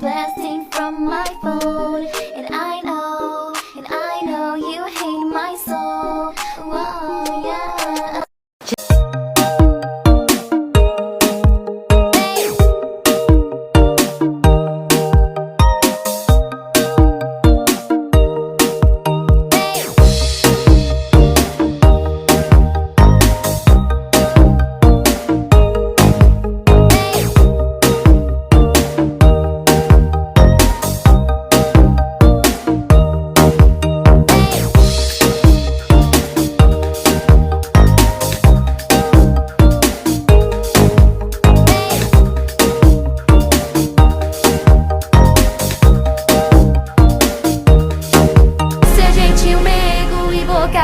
blasting from my phone. And I know you hate my soul. Whoa, yeah.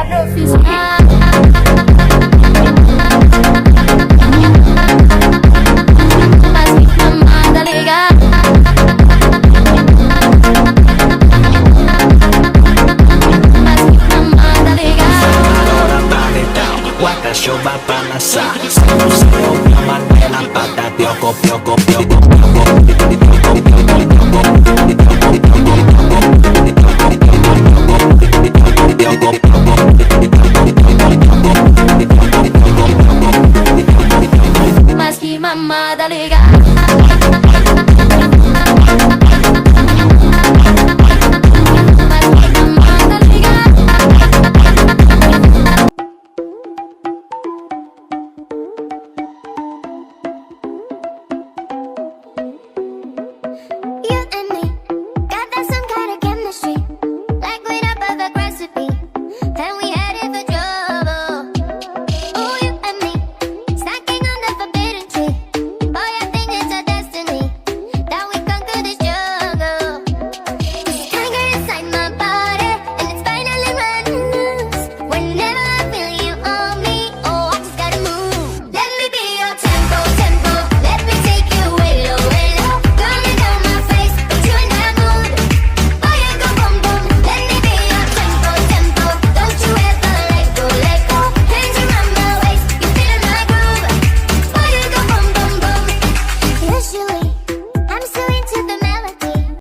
Profissional. Mas que camada legal. Mas que camada legal. Guarda show vai balançar. Se você ouvir uma tela, bata, pioco, pioco, pioco.